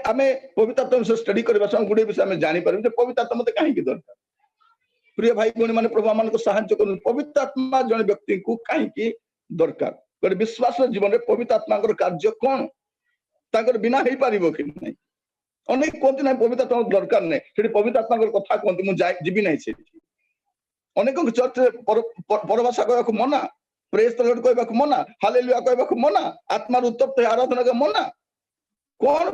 आमे पवित्र आत्मा विषय स्टडी करबा संग गुडे विषय आमे जानि परबे जे पवित्र आत्मा मते काहे की दरकार। प्रिय भाई भौणी माने प्रभु मान को सहायता करन पवित्र आत्मा जने व्यक्ति को काहे की दरकार गोटे विश्वास जीवन में पवित्र आत्मा कार्य कौन ताकर बिना ही पारिबो कि नहीं। अनेक कहते ना पवित्र आत्मा दरकार नहीं सेठी पवित्र आत्मा कथा कहते मु जीवी नहीं सेठी अनेक चर्च परभाषा कहबा को मना प्रेज द लॉर्ड कहबा को मना हालेलुया कहबा को मना आत्मा उत्तप्त आराधना का मना कौन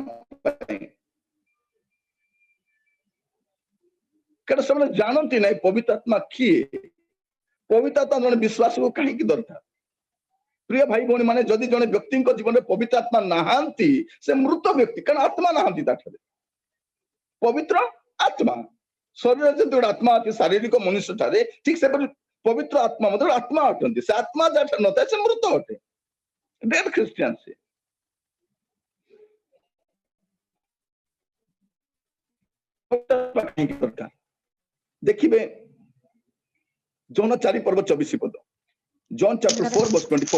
कण सब जानती नहीं पवित्र आत्मा किए पवित्र आत्मा जन विश्वास को कहीं की दरकार। प्रिय भाई भौणी माने जदि जने व्यक्ति जीवन में पवित्र आत्मा नहांती से मृत व्यक्ति कारण आत्मा नहांती पवित्र आत्मा शरीर जो गोटे आत्मा अच्छे शारीरिक मनुष्य ठारे ठीक से पवित्र आत्मा मतलब आत्मा अटंती से आत्मा जहाँ न था से मृत अटे डेड क्रिश्चियन से देखिए जौन 4 पर्व 24 पद जॉन चैप्टर 4 वर्स 24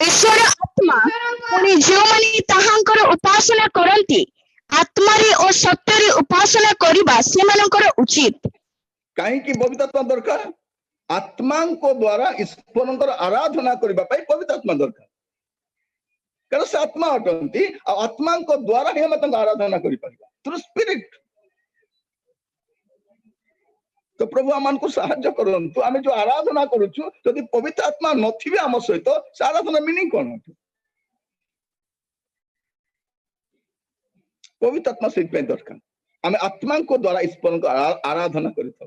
ईश्वर आत्मा पुणी जो माने ताहांकर उपासना करंती आत्मारे और सत्यरे उपासना करिबा सेमानकर उचित काहे की पवित्र आत्मा दरकार आत्मा को द्वारा ईश्वरंकर आराधना करिबा पई पवित्र आत्मा दरकार कारण से आत्मा अटंती आत्मा को द्वारा ही हम तंग आराधना करि परिबा थ्रू स्पिरिट। तो प्रभु आमान को सहायता करंतु आमे जो आराधना करूछु यदि पवित्र आत्मा नथिबे हम सहित से आराधना मीनिंग कोन पवित्र आत्मा से दरकार आमे आत्मा को द्वारा ईश्वर को आराधना करिथौ।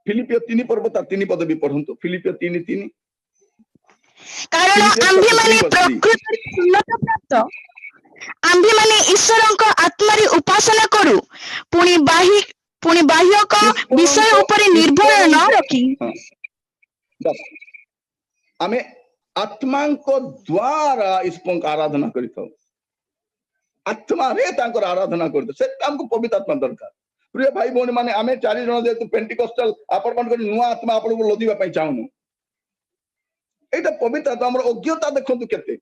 फिलिपियो 3 पर्व 3 पद भी पढंतु फिलिपियो 3:3 कारण आम्भे माने प्रकृति उन्नत प्राप्त आम्भे माने ईश्वरंक आत्मारे उपासना करू पुणी बाह्य का विषय ऊपर निर्भर न रखी बस आमे आत्मा को द्वारा ईश्वर को आराधना करिथौ आत्मा रे तांकर आराधना करते से हमको पवित्र आत्मा दरकार। प्रिय भाई भौणी माने आमे 4 जन जेतु पेंटिकॉस्टल आपण मन नुआ आत्मा आपण को लोदिबा पई चाहनु एटा पवित्र आत्मा हमर अज्ञता देखंतु केते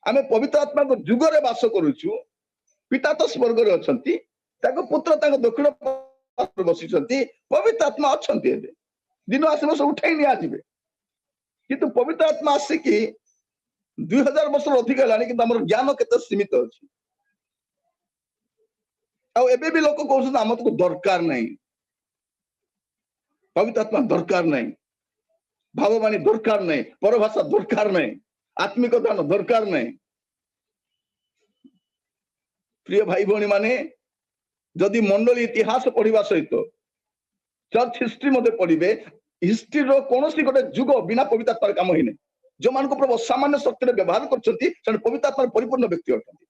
आमे पवित्र आत्मा को जुगरे वास करूछु पिता तो स्वर्ग रे अछंती ताको पुत्र ताको दक्षिण पार्श्व बसिछंती पवित्र आत्मा अछंती एबे दिन आसीबो से उठाई नि आजिबे किंतु पवित्र आत्मा आसी कि 2000 वर्ष अधिक लानी कि हमर ज्ञान केते सीमित अछि आ एबे भी लोक कहउछ हमत को दरकार नहीं पवित्र आत्मा दरकार नहीं भाववाणी दरकार नहीं परभाषा दरकार नहीं आत्मिक दान दरकार नहीं। प्रिय भाई भौणी माने जदि मंडली इतिहास पढ़िबा सहित चर्च हिस्ट्री मते पढ़िबे हिस्ट्री रो कोनोसी गोटे जुग बिना पवित्र आत्मा काम ही नहीं जो मान को प्रभु सामान्य शक्ति व्यवहार करछंती से पवित्र आत्मा परिपूर्ण व्यक्ति अटंती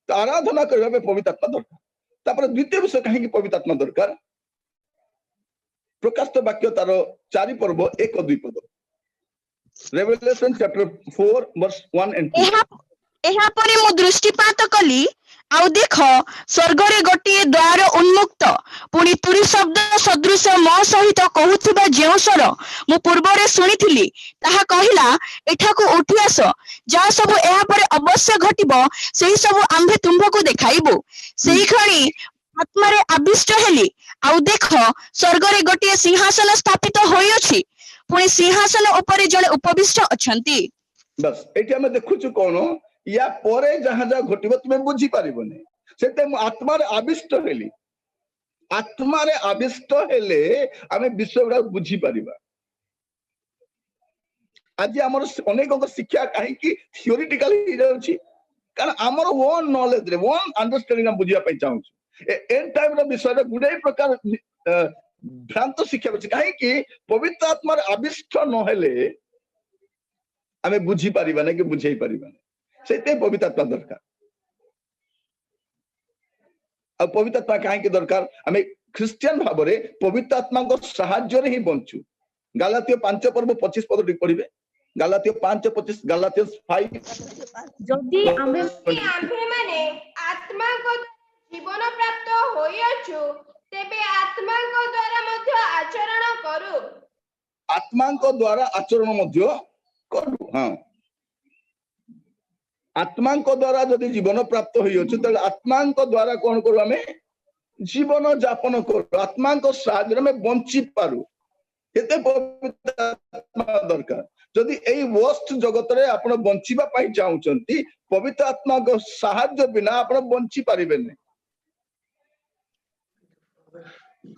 तो आराधना करबा पवित्र आत्मा दरकार। तापर द्वितीय विषय कहीं पवित्र आत्मा दरकार प्रकाशित वाक्य तार 4 पर्व 1 और 2 पद रेवलेशन चैप्टर 4 वर्स 1 एंड 2 एहा परे मु दृष्टिपात कली आउ देख स्वर्ग रे गोटे द्वार उन्मुक्त पुणी तुरी शब्द सदृश म सहित कहूथिबा जेउ स्वर मु पूर्व रे सुनिथिली ताहा कहिला एठाको उठी आस जा सब एहा परे अवश्य घटिबो सेही सब आम्भे तुमको देखाइबो सेही खणी आत्मा रे आविष्ट हेली आउ देख स्वर्ग रे गोटे सिंहासन स्थापित होई अछि पुणी सिंहासन ऊपर जने उपविष्ट अछंती। बस एठी हम देखुछु कोन या परे जहां जहां घटिबो तुमे बुझी पारिबोनी सेते आत्मा रे आविष्ट हेली आत्मा रे आविष्ट हेले आमे विषय गुडा बुझी पारिबा। आज हमर अनेक शिक्षा काहे कि थियोरिटिकल ही जाउची कारण हमर ओन नॉलेज रे ओन अंडरस्टैंडिंग हम बुझिया पई चाहू एन टाइप रो विषय गुडे प्रकार भ्रांत शिक्षा अछि काहे कि पवित्र आत्मा रे आविष्ट न हेले आमे बुझी पारिबा नै कि बुझेई पारिबा सेते पवित्र आत्मा दरकार। अब पवित्र आत्मा काहे कि दरकार हमें क्रिश्चियन भाव रे पवित्र आत्मा को सहाय्य रे ही बंचू गलातियो 5 पर्व 25 पद पढ़िबे गलातियो 5:25 गलातियो 5 जदि आम्भे माने आत्मा को जीवन प्राप्त होइअछु तेबे आत्मा को द्वारा मध्य आचरण करू आत्मा को द्वारा आचरण मध्य करू हाँ आत्मा द्वारा जदि जीवन प्राप्त हो आत्मा द्वारा कौन करू आम जीवन जापन करू आत्मा साहाय्य बंची पारू एते पवित्र आत्मा दरकार जदि एई वस्त जगत रे आपण बंचिबा पई चाहुचंती पवित्र आत्मा को साहाय्य बिना आपण बंची पारिबे नै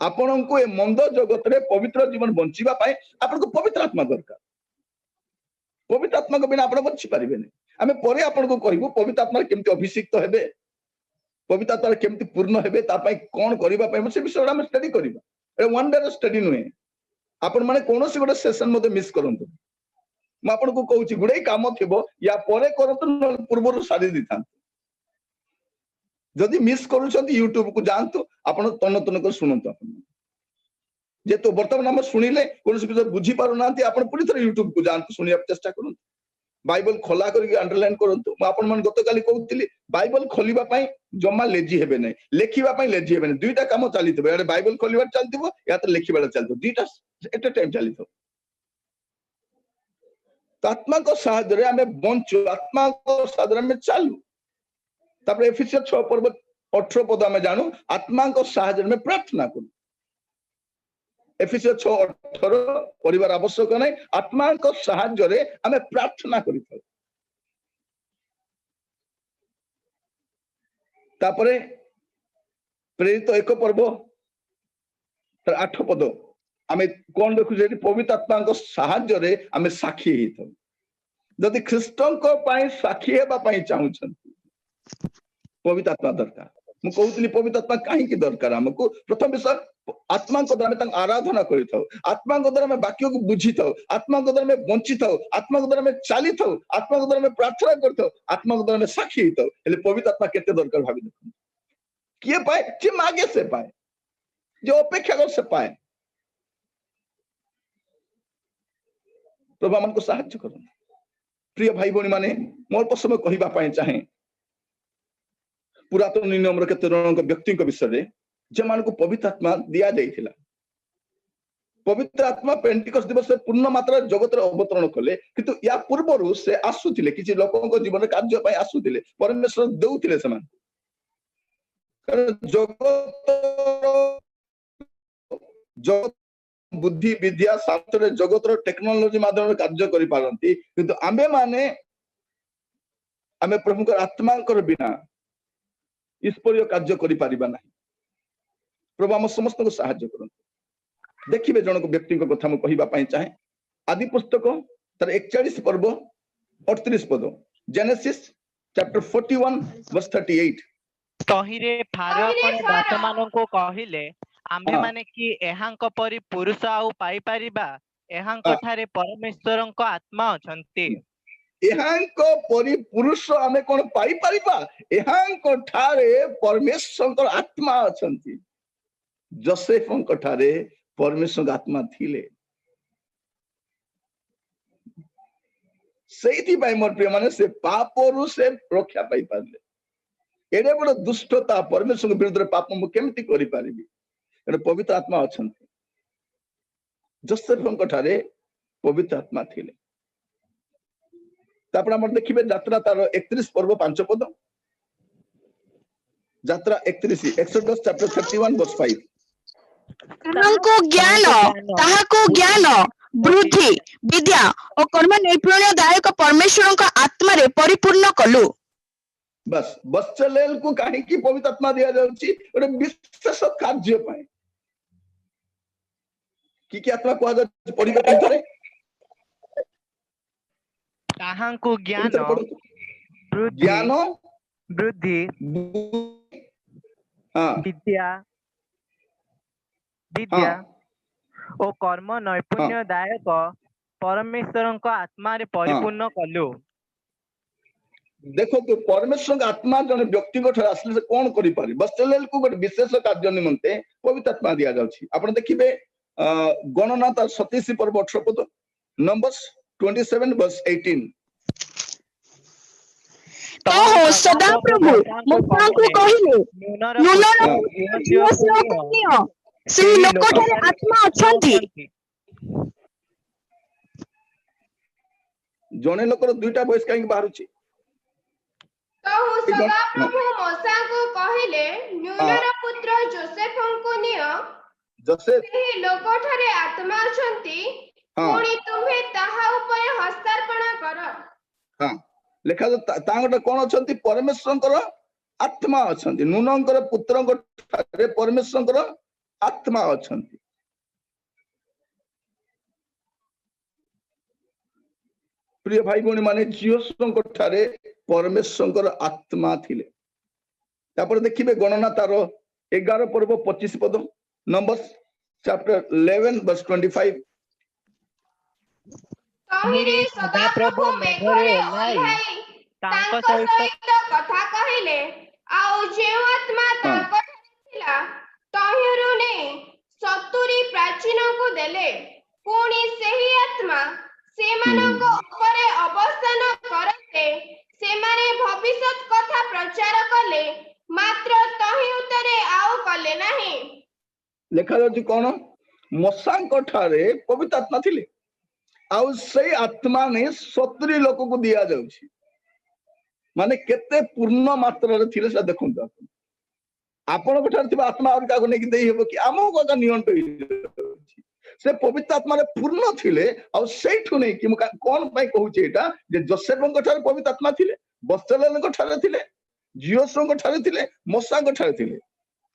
आपण को ए मंद जगत रे पवित्र जीवन बंचिबा पई आपण को पवित्र आत्मा दरकार पवित्र आत्मा को बिना आपण बंची पारिबे नै आमे परे आपण को कहबो पवित्र आत्मा केमति अभिषिक्त हेबे पवित्र आत्मा केमति पूर्ण हेबे ता पई कोन करिबा पई से विषय हम स्टडी करिबा ए वन डे स्टडी नुहे आपण माने कोनोसी गोटे सेशन मते मिस करंतु म आपण को कहूची गुडे काम थिबो या परे करंतु पूर्वरु सारी दिथां जदि मिस करूछंती YouTube को जानतु आपण तन तन को सुनंतु आपण जे तो वर्तमान हम सुनिले कोनोसी विषय बुझी पारु नांती आपण पुनी थरे YouTube को जानतु सुनिया चेष्टा करंतु बाइबल खोला करके अंडरलाइन करंतु म आपण मन गत काली कहउतिली बाइबल खोलिबा पई जम्मा लेजी हेबे नै लेखिबा पई लेजी हेबे नै दुईटा काम चलितबो यार बाइबल खोलिबा चलतिबो या तो लेखिबा चलतो दुईटा एट ए टाइम चलितो तो आत्मा को साहाय्य रे हमें बंचो आत्मा को साहाय्य में चालू तापर एफिसियंस 6 पर्व 18 पद हमें जानू आत्मा को साहाय्य में प्रार्थना करू एफिसियंस 6:18 परिवार आवश्यक नहीं आत्मा को साहाय्य रे हमें प्रार्थना करी था तापरे प्रेरित 1 पर्व 8 पद आमे कोन देखु जे पवित्र आत्मा को साहाय्य रे आमे साक्षी ही था जदि ख्रीष्टन को पाई साक्षी हेबा पाई चाहू छथि पवित्र आत्मा दरकार मु कहउतली पवित्र आत्मा काहे की दरकार हमको प्रथम विषय आत्मा को द्वारा में आराधना करी था आत्मा को द्वारा में वाक्य को बुझी था आत्मा को द्वारा में बंची था आत्मा को द्वारा में चाली था आत्मा को द्वारा में प्रार्थना करता आत्मा को द्वारा में साक्षी ही था एले पवित्र आत्मा केते दरकार भाबी देखो किए पाए जे मागे से पाए जो अपेक्षा कर से पाए प्रभु हमको साहाय्य करो प्रिय भाई भौणी माने मोर पसम कहिबा पाए चाहे पुरातन नियम केते जन व्यक्ति विषय रे जे मान को पवित्र आत्मा दिया जाइथिला पवित्र आत्मा पेंटिकस्ट दिवस पूर्ण मात्रा जगत रे अवतरण कले किंतु या पूर्वरु से आसुतिले किछि लोकन को जीवन कार्य पय आसुतिले परमेश्वर देउतिले समान जगत बुद्धि विद्या शास्त्र जगत टेक्नोलोजी माध्यम कार्य करि पारंती किंतु आमे माने आमे प्रभु को आत्मा कर बिना ईश्वरीय कार्य करि पारिबा नाही प्रभु हम समस्त को साहाय्य करंतु देखिबे जन को व्यक्ति को कथा हम कहिबा पई चाहे आदि पुस्तक तर 41 पर्व 38 पद जेनेसिस चैप्टर 41 वर्स 38 तहिरे फारो अपन दास मानन को कहिले आम्भे माने कि एहांक परि पुरुष आउ पाई परिबा एहांक ठारे परमेश्वरन को आत्मा अछंती एहांक परि पुरुष आमे कोन पाई परिबा एहांक ठारे परमेश्वरन को आत्मा अछंती जोसेफन को ठारे परमेश्वर आत्मा थिले सेठी भाई मोर प्रिय माने से पापरु से रक्षा पाई पारले एडे बड़ दुष्टता परमेश्वर के विरुद्ध पाप मु केमति करि पारिबी एडे पवित्र आत्मा अछंती जोसेफन को ठारे पवित्र आत्मा थिले तापर हमर देखिबे यात्रा तार 31 पर्व 5 पद यात्रा 31 एक्सोडस चैप्टर 31 वर्स 5 ताहाको ज्ञान वृद्धि विद्या और कर्म नैपुण्यदायक परमेश्वर का आत्मा रे परिपूर्ण कलु बस बच्चलेल को काहे की पवित्र आत्मा दिया जाउची ओरे विशेष कार्य पाए की आत्मा को आजा पढ़िबे करे ताहाको ज्ञान वृद्धि विद्या ओ कर्म नैपुण्यदायक परमेश्वर को आत्मा रे परिपूर्ण कलु देखो तो परमेश्वर आत्मा जन व्यक्ति को आसले से कौन करि पारि बस्तेलेल को गोटे विशेष कार्य निमंते पवित्र आत्मा दिया जाउची आपण देखिबे गणना तार 27 पर्व 18 पद नंबर्स 27 वर्स 18 तो हो सदा प्रभु मुक्ता को कहिले नुनर से लोक ठारे आत्मा अछंती जने लोकर दुईटा वॉइस कहीं बाहरुची तहु ए जन- सदा प्रभु मूसा को कहिले न्यूनर पुत्र जोसेफ को नियो जोसेफ ସେହି ଲୋକଠାରେ ଆତ୍ମା ଅଛନ୍ତି ହଁ। ପୁଣି ତୁମ୍ଭେ ତାହା ଉପରେ ହସ୍ତାର୍ପଣ କର। हाँ लेखा तांगटा कोन अछंती परमेश्वरଙ୍କର आत्मा अछंती नुनंकर पुत्रଙ୍କ ठारे परमेश्वरଙ୍କର आत्मा अछंती। प्रिय भाई भौणी माने जियोसଙ୍କ ठारे परमेश्वरଙ୍କର आत्मा थिले। तापर देखिबे गणना तार 11 पर्व 25 पद नंबर्स चैप्टर 11 वर्स 25 ତହିଁରେ ସଦାପ୍ରଭୁ ମେଘରେ ଓହ୍ଲାଇ ତାଙ୍କ ସହିତ କଥା କହିଲେ ଆଉ ଯେଉଁ ଆତ୍ମା ତାଙ୍କଠାରେ ଥିଲା ତହିଁରୁ ନେଇ 70 ପ୍ରାଚୀନଙ୍କୁ ଦେଲେ ପୁଣି ସେହି ଆତ୍ମା ସେମାନଙ୍କ ଉପରେ ଅବସ୍ଥାନ କରନ୍ତେ ସେମାନେ ଭବିଷ୍ୟତ କଥା ପ୍ରଚାର କଲେ ମାତ୍ର ତହିଁ ଉତ୍ତରେ ଆଉ କଲେ ନାହିଁ। लेखा जाଉଛି कोन मसाଙ୍କ ठारे पवित्र आत्मा थिले आउ सेई आत्मा ने 70 लोक को दिया जाउछि माने केते पूर्ण मात्रा रे थिले से देखंतु आपण आपण को ठारे थिबा आत्मा और का को नेकी देई हेबो कि आमो को नियंत्रण होई से पवित्र आत्मा रे पूर्ण थिले आउ सेइठु नै कि कोन पई कहूछि एटा जे जोसेफ को ठारे पवित्र आत्मा थिले बस्तलेन को ठारे थिले जियोस को ठारे थिले मसा को ठारे थिले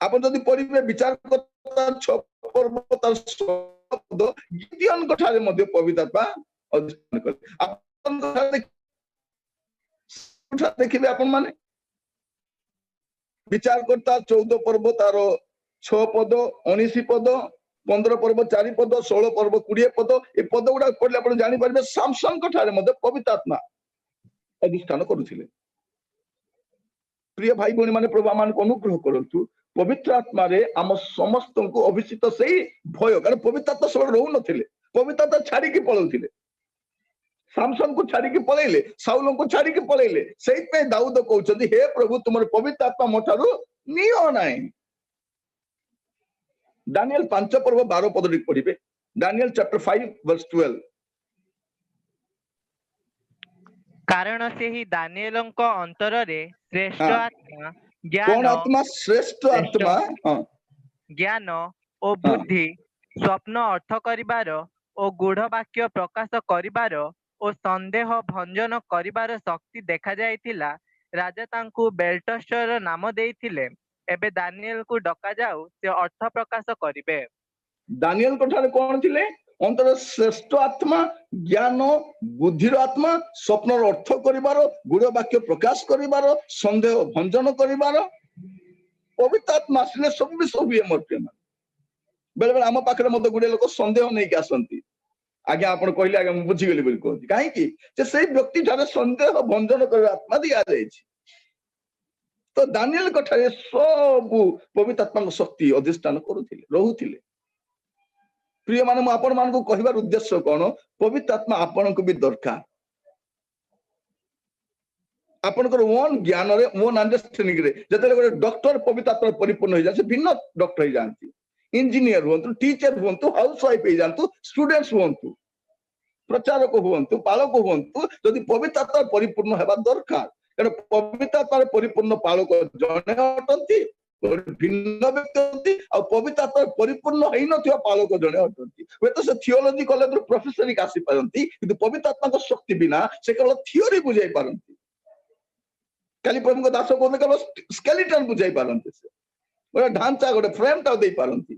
आपण जदि पढिबे विचार करता 6 पर्व तार शब्द गिदियन को ठारे मध्ये पवित्र आत्मा अध्ययन करे आपण को ठारे देखिबे आपण माने विचार करता 14 पर्व तार 6 पद 19 पद 15 पर्व 4 पद 16 पर्व 20 पद ए पद गुडा पढले आपण जानि पारबे सामसन को ठारे मध्ये पवित्र आत्मा अधिष्ठान करूथिले। प्रिय भाई भौणी माने प्रभु मान को अनुग्रह करंतु पवित्र आत्मा रे आम समस्त को अभिषिक्त सही भय कारण पवित्र आत्मा सब रहू नथिले पवित्र आत्मा छाड़ी के पळौथिले सामसन को छाड़ी के पळैले साउल को छाड़ी के पळैले सेहि पे दाऊद कहउछथि हे प्रभु तुमर पवित्र आत्मा मोठारु नियो नाही। दानिएल 5 पर्व 12 पद पढिबे दानिएल चैप्टर 5 वर्स 12 कारण ସେହି ଦାନିଏଲଙ୍କ ଅନ୍ତରରେ ଶ୍ରେଷ୍ଠ ହଁ। ଆତ୍ମା कौन ଜ୍ଞାନ आत्मा श्रेष्ठ आत्मा हाँ ଜ୍ଞାନ ଓ ବୁଦ୍ଧି ସ୍ୱପ୍ନ ଅର୍ଥ କରିବାର ଓ ଗୂଢ଼ ବାକ୍ୟ ପ୍ରକାଶ କରିବାର ଓ ସନ୍ଦେହ ଭଞ୍ଜନ କରିବାର ଶକ୍ତି ଦେଖାଯାଇଥିଲା। ରାଜା ତାଙ୍କୁ ବେଲଟସର ନାମ ଦେଇଥିଲେ। ଏବେ ଦାନିଏଲକୁ ଡକାଯାଉ ସେ ଅର୍ଥ ପ୍ରକାଶ କରିବେ। दानिएल को ठारे कौन थिले अंतर श्रेष्ठ आत्मा ज्ञान बुद्धिर आत्मा स्वप्न अर्थ करिवार गुड़ वाक्य प्रकाश करिवार संदेह भंजन करिवार पवित्र आत्मा आसले सब भी सब मोर प्रेम बेले बेले आम पाखरे मते गुडे लोक संदेह नै के आसंती आगे आपण कहले आगे मु बुझी गेली बोली कहती काहे कि जे सेही व्यक्ति ठारे संदेह भंजन कर आत्मा दिया जायछि तो दानिएल को ठारे सब पवित्र आत्मा शक्ति अधिष्ठान करूथिले रहुथिले। प्रिय माने आपण मान को कहबार उद्देश्य कोन पवित्र आत्मा आपण को भी दरकार आपण को ओन ज्ञान रे ओन अंडरस्टैंडिंग रे जते गोटे डॉक्टर पवित्र आत्मा परिपूर्ण हो जाय से भिन्न डॉक्टर हो जानती इंजीनियर हुंतु टीचर हुंतु हाउसवाइफ हो जानतु स्टूडेंट्स हुंतु प्रचारक हुंतु पालक हुंतु यदि पवित्र आत्मा परिपूर्ण हेबा दरकार कारण पवित्र आत्मा परिपूर्ण पालक जने अटंती भिन्न व्यक्ति होती और पवित्र आत्मा परिपूर्ण होई नथिया पालक जने अटंती वे तो से थियोलॉजी कॉलेज रो प्रोफेसर ही आसी पारंती किंतु पवित्र आत्मा को शक्ति बिना से केवल थियोरी बुझाई पारंती काली प्रभु को दास को केवल स्केलेटन बुझाई पारंती से गोटे ढांचा गोटे फ्रेम टा दे पारंती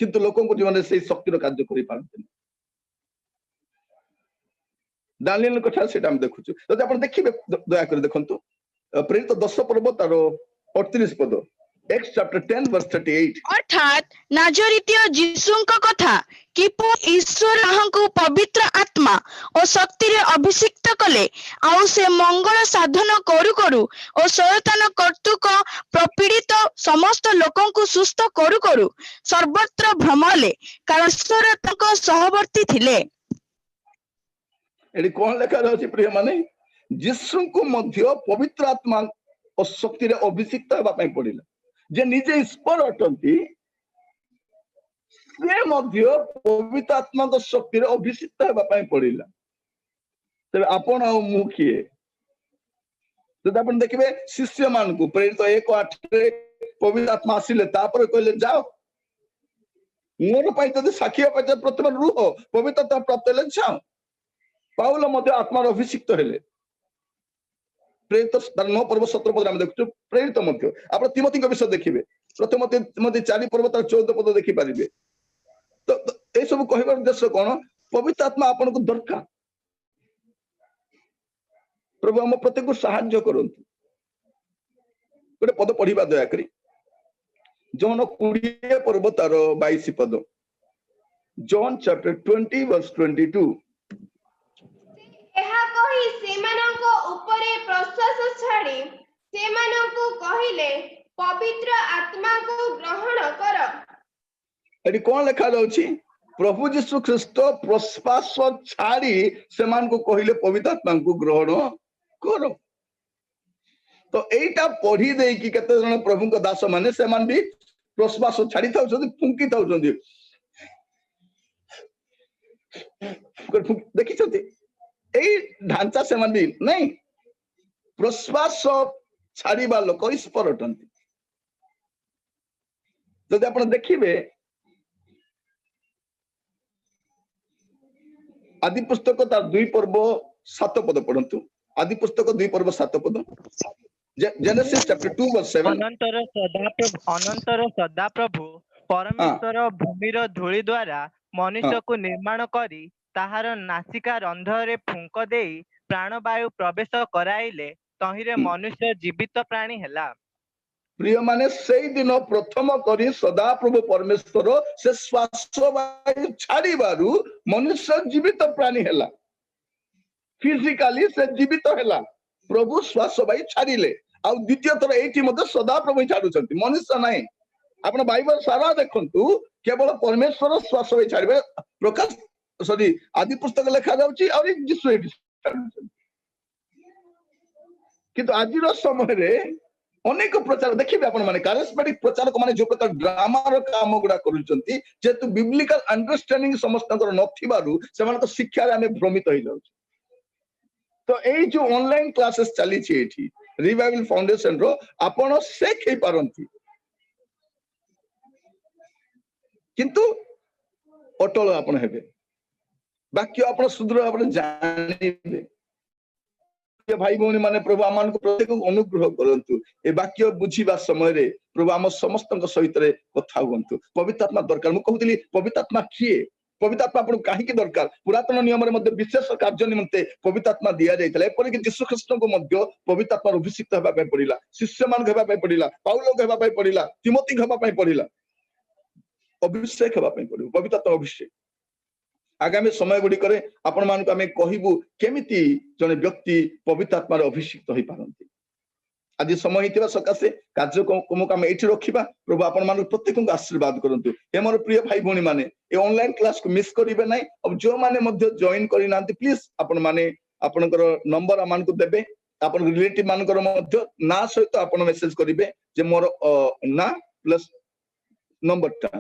किंतु लोकों को जीवन से शक्ति रो कार्य करि पारंती दानिएल को ठार सेटा हम देखुछु जदि आपण देखिबे दया कर देखंतु प्रेरित 10 पर्व तारो 38 पद एक्स चैप्टर 10 वर्स 38 अर्थात नाजरीतीय जीशुଙ୍କ କଥା କିପରି ଈଶ୍ୱର ତାହାଙ୍କୁ ପବିତ୍ର ଆତ୍ମା ଓ ଶକ୍ତିରେ ଅଭିଷିକ୍ତ କଲେ ଆଉ ସେ ମଙ୍ଗଳ ସାଧନ କରୁ କରୁ ଓ ଶୟତାନ କର୍ତ୍ତୃକ ପ୍ରପୀଡ଼ିତ ସମସ୍ତ ଲୋକଙ୍କୁ ସୁସ୍ଥ କରୁ କରୁ ସର୍ବତ୍ର ଭ୍ରମଲେ କାରଣ ଈଶ୍ୱର ତାଙ୍କ ସହବର୍ତ୍ତୀ ଥିଲେ। एडी कोन लेखा रहछि प्रिय माने जिसुଙ୍କୁ ମଧ୍ୟ पवित्र आत्मा और शक्ति रे अभिषिक्त हेबा पई पड़िला जे निजे ईश्वर अटंती से ମଧ୍ୟ पवित्र आत्मा को शक्ति रे अभिषिक्त हेबा पई पड़िला ତେବେ ଆପଣ ଆଉ ମୁଁ କିଏ? ଯଦି ଆପଣ ଦେଖିବେ ଶିଷ୍ୟ ମାନଙ୍କୁ ପ୍ରେରିତ 1:8 ପବିତ୍ର ଆତ୍ମା ଆସିଲେ ତାପରେ କହିଲେ ଯାଅ ମୋର ପାଇଁ ଯଦି ସାକ୍ଷୀ ହେବା ପ୍ରଥମେ ରୁହ, ପବିତ୍ରତା ପ୍ରାପ୍ତ ହେଲେ ଯାଅ। ପାଉଲ ମଧ୍ୟ ଆତ୍ମାର ଅଭିଷିକ୍ତ ହେଲେ, ପ୍ରେରିତ 9:17 ଆମେ ଦେଖୁଛୁ ପ୍ରେରିତ ମଧ୍ୟ। ଆପଣ ତିମୋଥୀଙ୍କ ବିଷୟ ଦେଖିବେ, ପ୍ରଥମ ତିମୋଥୀ 4:14 ଦେଖିପାରିବେ। ତ ଏସବୁ କହିବାର ଉଦ୍ଦେଶ୍ୟ କଣ? ପବିତ୍ର ଆତ୍ମା ଆପଣଙ୍କୁ ଦରକାର। ପ୍ରଭୁ ଆମ ପ୍ରତ୍ୟେକକୁ ସାହାଯ୍ୟ କରନ୍ତୁ। ଗୋଟେ ପଦ ପଢିବା ଦୟାକରି, ଜନ 20:22 John chapter 20 verse 22। ଏହା କହି ସେମାନଙ୍କ ଉପରେ ପ୍ରଶ୍ୱାସ ଛାଡ଼ି ସେମାନଙ୍କୁ କହିଲେ, ପବିତ୍ର ଆତ୍ମାକୁ ଗ୍ରହଣ କର। ଏଠି କଣ ଲେଖା ଯାଉଛି? ପ୍ରଭୁ ଯୀଶୁ ଖ୍ରୀଷ୍ଟ ପ୍ରଶ୍ୱାସ ଛାଡି ସେମାନଙ୍କୁ କହିଲେ ପବିତ୍ର ଆତ୍ମାଙ୍କୁ ଗ୍ରହଣ କର। ତ ଏଇଟା ପଢି ଦେଇକି କେତେ ଜଣ ପ୍ରଭୁଙ୍କ ଦାସ ମାନେ ସେମାନେ ବି ପ୍ରଶ୍ୱାସ ଛାଡି ଥାଉଛନ୍ତି, ଫୁଙ୍କି ଥାଉଛନ୍ତି। ଦେଖିଛନ୍ତି ଏଇ ଢାଞ୍ଚା ସେମାନେ ବି ନାଇଁ, ପ୍ରଶ୍ୱାସ ଛାଡିବା ଲୋକ ଈଶ୍ୱର ଅଟନ୍ତି। ଯଦି ଆପଣ ଦେଖିବେ ଆଦି ପୁସ୍ତକ ତାର 2:7 ପଢନ୍ତୁ। ଆଦି ପୁସ୍ତକ 2:7 Genesis chapter 2:7। ଅନନ୍ତର ସଦାପ୍ରଭୁ ପରମେଶ୍ୱର ଭୂମିର ଧୂଳି ଦ୍ୱାରା ମନୁଷ୍ୟକୁ ନିର୍ମାଣ କରି ତାହାର ନାସିକା ରନ୍ଧ୍ରରେ ଫୁଙ୍କ ଦେଇ ପ୍ରାଣବାୟୁ ପ୍ରବେଶ କରାଇଲେ, ତହିଁରେ ମନୁଷ୍ୟ ଜୀବିତ ପ୍ରାଣୀ ହେଲା। ପ୍ରିୟ ମାନେ ସେଇ ଦିନ ପ୍ରଥମ କରି ସଦାପ୍ରଭୁ ପରମେଶ୍ୱର ସେ ଶ୍ୱାସ ବାୟୁ ଛାଡିବାରୁ ମନୁଷ୍ୟ ଜୀବିତ ପ୍ରାଣୀ ହେଲା। ଫିଜିକାଲି ସେ ଜୀବିତ ହେଲା, ପ୍ରଭୁ ଶ୍ୱାସ ବାୟୁ ଛାଡିଲେ। ଆଉ ଦ୍ୱିତୀୟ ଥର ଏଇଠି ମଧ୍ୟ ସଦାପ୍ରଭୁ ଛାଡୁଛନ୍ତି, ମନୁଷ୍ୟ ନାହିଁ। ଆପଣ ବାଇବଲ ସାରା ଦେଖନ୍ତୁ, କେବଳ ପରମେଶ୍ୱର ଶ୍ୱାସ ବାୟୁ ଛାଡିବେ। ଆଦି ପୁସ୍ତକ ଲେଖା ଯାଉଛି ଆଉ ଯୀଶୁ ଏଇଠି ଛାଡୁଛନ୍ତି। କିନ୍ତୁ ଆଜିର ସମୟରେ ଅନେକ ପ୍ରଚାର ଦେଖିବେ ଆପଣ ମାନେ, କାରିସ୍ମାଟିକ ପ୍ରଚାରକ ମାନେ ଯୋଉ ପ୍ରକାର ଡ୍ରାମାର କାମ ଗୁଡା କରୁଛନ୍ତି, ଯେହେତୁ ବିବ୍ଲିକାଲ ଅଣ୍ଡରଷ୍ଟାଣ୍ଡିଂ ସମସ୍ତଙ୍କର ନଥିବାରୁ ସେମାନଙ୍କ ଶିକ୍ଷାରେ ଆମେ ଭ୍ରମିତ ହେଇଯାଉଛୁ। ତ ଏଇ ଯୋଉ ଅନଲାଇନ କ୍ଲାसेସ ଚାଲିଛି ଏଠି ରିଭାଇଭାଲ ଫାଉଣ୍ଡେସନ ର, ଆପଣ ସେକ୍ ହେଇପାରନ୍ତି, କିନ୍ତୁ ଅଟଳ ଆପଣ ହେବେ। ବାକ୍ୟ ଆପଣ ସୁଦୃଢ ଭାବରେ ଜାଣିବେ। ଭାଇ ଭଉଣୀ ମାନେ, ପ୍ରଭୁ ଆମମାନଙ୍କୁ ପ୍ରତ୍ୟେକଙ୍କୁ ଅନୁଗ୍ରହ କରନ୍ତୁ। ଏ ବାକ୍ୟ ବୁଝିବା ସମୟରେ ପ୍ରଭୁ ଆମ ସମସ୍ତଙ୍କ ସହିତ କଥା ହୁଅନ୍ତୁ। ପବିତ୍ର ଆତ୍ମା ଦରକାର। ମୁଁ କହୁଥିଲି ପବିତ୍ର ଆତ୍ମା କିଏ? ପବିତ୍ର ଆତ୍ମା ଆପଣଙ୍କୁ କାହିଁକି ଦରକାର? ପୁରାତନ ନିୟମରେ ମଧ୍ୟ ବିଶେଷ କାର୍ଯ୍ୟ ନିମନ୍ତେ ପବିତ୍ର ଆତ୍ମା ଦିଆଯାଇଥିଲା। ଏପରିକି ଯୀଶୁ ଖ୍ରୀଷ୍ଟଙ୍କୁ ମଧ୍ୟ ପବିତ୍ର ଆତ୍ମାର ଅଭିଷିକ୍ତ ହେବା ପାଇଁ ପଡିଲା, ଶିଷ୍ୟମାନଙ୍କୁ ହେବା ପାଇଁ ପଡିଲା, ପାଉଲଙ୍କୁ ହେବା ପାଇଁ ପଡିଲା, ତିମୋଥୀଙ୍କୁ ହେବା ପାଇଁ ପଡିଲା। ଅଭିଷେକ ହେବା ପାଇଁ ପଡିବ, ପବିତ୍ର ଆତ୍ମା ଅଭିଷେକ। ଆଗାମୀ ସମୟ ଗୁଡିକରେ ଆପଣ ମାନଙ୍କୁ ଆମେ କହିବୁ କେମିତି ଜଣେ ବ୍ୟକ୍ତି ପବିତ୍ର ଆତ୍ମାରେ ଅଭିଷିକ୍ତ ହେଇପାରନ୍ତି। ଆଜି ସମୟ ହେଇଥିବା ସକାଶେ କାର୍ଯ୍ୟକ୍ରମକୁ ଆମେ ଏଇଠି ରଖିବା। ପ୍ରଭୁ ଆପଣ ମାନଙ୍କୁ ପ୍ରତ୍ୟେକଙ୍କୁ ଆଶୀର୍ବାଦ କରନ୍ତୁ। ଏ ମୋର ପ୍ରିୟ ଭାଇ ଭଉଣୀ ମାନେ, ଏ ଅନଲାଇନ କ୍ଲାସକୁ ମିସ୍ କରିବେ ନାହିଁ। ଆଉ ଯୋଉମାନେ ମଧ୍ୟ ଜଏନ୍ କରିନାହାନ୍ତି, ପ୍ଲିଜ ଆପଣ ମାନେ ଆପଣଙ୍କର ନମ୍ବର ଆମମାନଙ୍କୁ ଦେବେ। ଆପଣଙ୍କ ରିଲେଟିଭ ମାନଙ୍କର ମଧ୍ୟ ନା ସହିତ ଆପଣ ମେସେଜ କରିବେ ଯେ ମୋର ନା ପ୍ଲସ୍ ନମ୍ବରଟା,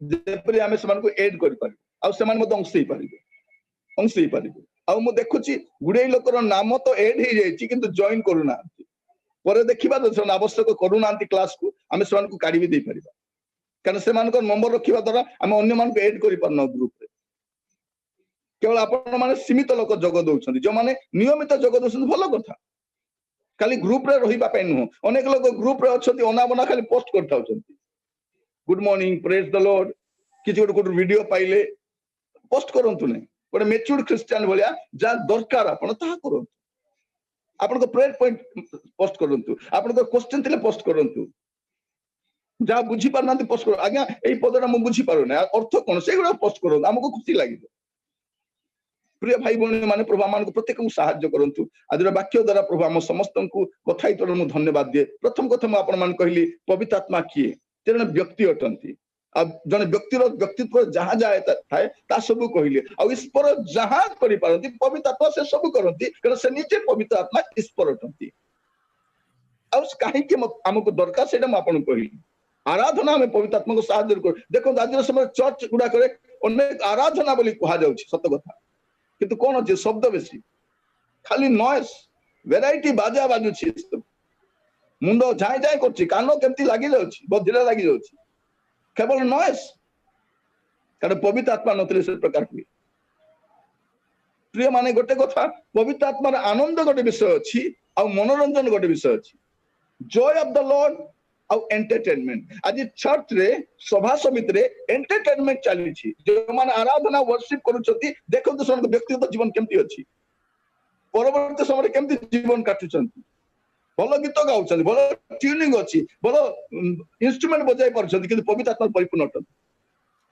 ଯେପରି ଆମେ ସେମାନଙ୍କୁ ଏଡ୍ କରିପାରିବୁ ଆଉ ସେମାନେ ମଧ୍ୟ ଅଂଶ ହେଇପାରିବେ। ଆଉ ମୁଁ ଦେଖୁଛି ଗୁଡେଇ ଲୋକର ନାମ ତ ଏଡ୍ ହେଇଯାଇଛି କିନ୍ତୁ ଜଏନ୍ କରୁନାହାନ୍ତି। ପରେ ଦେଖିବା ଯଦି ସେମାନେ ଆବଶ୍ୟକ କରୁନାହାନ୍ତି କ୍ଲାସକୁ, ଆମେ ସେମାନଙ୍କୁ କାଢି ବି ଦେଇପାରିବା। କାରଣ ସେମାନଙ୍କର ନମ୍ବର ରଖିବା ଦ୍ୱାରା ଆମେ ଅନ୍ୟମାନଙ୍କୁ ଏଡ୍ କରିପାରୁନାହୁଁ ଗ୍ରୁପରେ। କେବଳ ଆପଣ ମାନେ ସୀମିତ ଲୋକ ଯୋଗ ଦଉଛନ୍ତି। ଯୋଉମାନେ ନିୟମିତ ଯୋଗ ଦଉଛନ୍ତି ଭଲ କଥା, ଖାଲି ଗ୍ରୁପରେ ରହିବା ପାଇଁ ନୁହଁ। ଅନେକ ଲୋକ ଗ୍ରୁପରେ ଅଛନ୍ତି, ଅନାବନା ଖାଲି ପୋଷ୍ଟ କରିଥାଉଛନ୍ତି, ଗୁଡ ମର୍ଣ୍ଣିଂ, ପ୍ରେଜ ଦ ଲର୍ଡ, କିଛି ଗୋଟେ ଭିଡିଓ ପାଇଲେ ପୋଷ୍ଟ କରନ୍ତୁ ନାହିଁ। ଗୋଟେ ମେଚ୍ୟୁର୍ଡ ଖ୍ରୀଷ୍ଟିଆନ ଭଳିଆ ଯାହା ଦରକାର ଆପଣ ତାହା କରନ୍ତୁ। ଆପଣଙ୍କ ପ୍ରେୟର ପଏଣ୍ଟ ପୋଷ୍ଟ କରନ୍ତୁ, ଆପଣଙ୍କ କ୍ୱେଶ୍ଚନ ଥିଲେ ପୋଷ୍ଟ କରନ୍ତୁ, ଯାହା ବୁଝିପାରୁନାହାନ୍ତି ପୋଷ୍ଟ କରନ୍ତୁ। ଆଜ୍ଞା ଏଇ ପଦଟା ମୁଁ ବୁଝିପାରୁନି, ଅର୍ଥ କଣ, ସେଇଗୁଡା ପୋଷ୍ଟ କରନ୍ତୁ, ଆମକୁ ଖୁସି ଲାଗିବ। ପ୍ରିୟ ଭାଇ ଭଉଣୀ ମାନେ, ପ୍ରଭୁ ଆମମାନଙ୍କୁ ପ୍ରତ୍ୟେକଙ୍କୁ ସାହାଯ୍ୟ କରନ୍ତୁ। ଆଜିର ବାକ୍ୟ ଦ୍ୱାରା ପ୍ରଭୁ ଆମ ସମସ୍ତଙ୍କୁ କଥା ହେଇଥିବାରୁ ମୁଁ ଧନ୍ୟବାଦ ଦିଏ। ପ୍ରଥମ କଥା ମୁଁ ଆପଣମାନଙ୍କୁ କହିଲି ପବିତ୍ର ଆତ୍ମା କିଏ? ସେ ଜଣେ ବ୍ୟକ୍ତି ଅଟନ୍ତି। ଆଉ ଜଣେ ବ୍ୟକ୍ତିର ବ୍ୟକ୍ତିତ୍ୱ ଯାହା ଯାହା ଥାଏ ତା ସବୁ କହିଲେ। ଆଉ ଈଶ୍ୱର ଯାହା କରିପାରନ୍ତି ପବିତ୍ର ଆତ୍ମା ସେ ସବୁ କରନ୍ତି, କାରଣ ସେ ନିଜେ ପବିତ୍ର ଆତ୍ମା ଈଶ୍ୱର ଅଟନ୍ତି। ଆଉ କାହିଁକି ଆମକୁ ଦରକାର ସେଇଟା ମୁଁ ଆପଣଙ୍କୁ କହିଲି। ଆରାଧନା ଆମେ ପବିତ୍ର ଆତ୍ମାକୁ ସାହାଯ୍ୟ କରୁ। ଦେଖନ୍ତୁ ଆଜିର ସମୟରେ ଚର୍ଚ୍ଚ ଗୁଡାକରେ ଅନେକ ଆରାଧନା ବୋଲି କୁହାଯାଉଛି, ସତ କଥା, କିନ୍ତୁ କଣ ଅଛି? ଶବ୍ଦ ବେଶୀ। खाली नॉइस वेराइटी बाजा बाजुछि मुंड झाई झाई करछि कान केमती लागि जाउछि बधिरा लागि जाउछि केवल नॉइस कारण पवित्र आत्मा नथिले से प्रकार हुए प्रिय माने गोटे कथा पवित्र आत्मार आनंद गोटे विषय अछि आ मनोरंजन गोटे विषय अछि जॉय ऑफ द लॉर्ड आउ एंटरटेनमेंट आज चर्च रे सभा समिति रे एंटरटेनमेंट चली छी जो माने आराधना वर्शिप करूछथि देखंतु सम व्यक्तिगत जीवन केमती अछि परवर्ती समय केमती जीवन काटुछथि भल गीत गाउछथि भल ट्यूनिंग अछि भल इंस्ट्रूमेंट बजाय पारुछथि किंतु पवित्र आत्मा परिपूर्ण अटन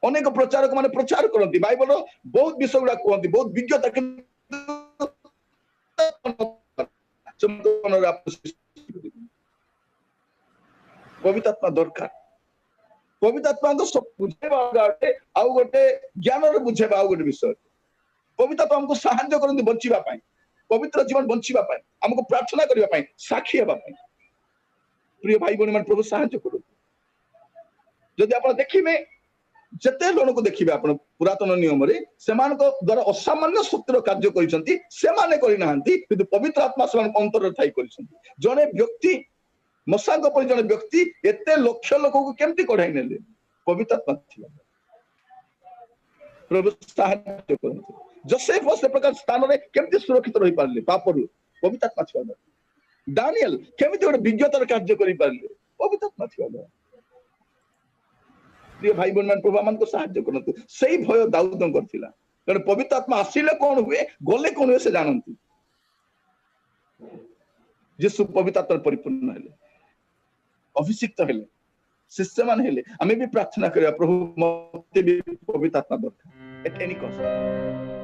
अनेक प्रचारक माने प्रचार करती बाइबल बहुत विषय गुड़ा कहती बहुत विज्ञता पवित्र आत्मा दरकार पवित्र आत्मा तो बुझेबा गोटे आउ गोटे ज्ञान रे बुझेबा आउ गोटे विषय पवित्र आत्मा हमको सहायता करती बंचिबा पाई पवित्र जीवन बंचिबा पाई हमको प्रार्थना करिबा पाई साक्षी हेबा पाई प्रिय भाई बहन मान प्रभु सहायता करू जदि आपण देखिबे जते लोक को देखिबे आपण पुरातन नियम रे सेमान को द्वारा असामान्य शक्तिर कार्य करिसंती सेमाने करि नाहंती किंतु पवित्र आत्मा सेमान अंतर थाई करिसंती जने व्यक्ति मसांग पर जने व्यक्ति एते लक्ष लोक को केमती कढाई नेले पवित्र आत्मा थिला प्रभु सहायता करନ୍ତୁ जोसेफ से प्रकार स्थान रे केमती सुरक्षित रहि पारले पापरु पवित्र आत्मा थिला दानियल केमती गोटे विज्ञतार कार्य करि पारले पवित्र आत्मा थिला प्रिय भाई बहन मान प्रभु मान को सहायता करନ୍ତୁ सेही भय दाऊद करथिला कारण पवित्र आत्मा आसीले कोन हुए गले कोन हुए से जानंती यीशु पवित्र आत्मा परिपूर्ण हेले अभिषिक्त हेले शिष्य मान हेले हमें भी प्रार्थना करिया प्रभु मते भी पवित्र आत्मा दरकार एट एनी कॉस्ट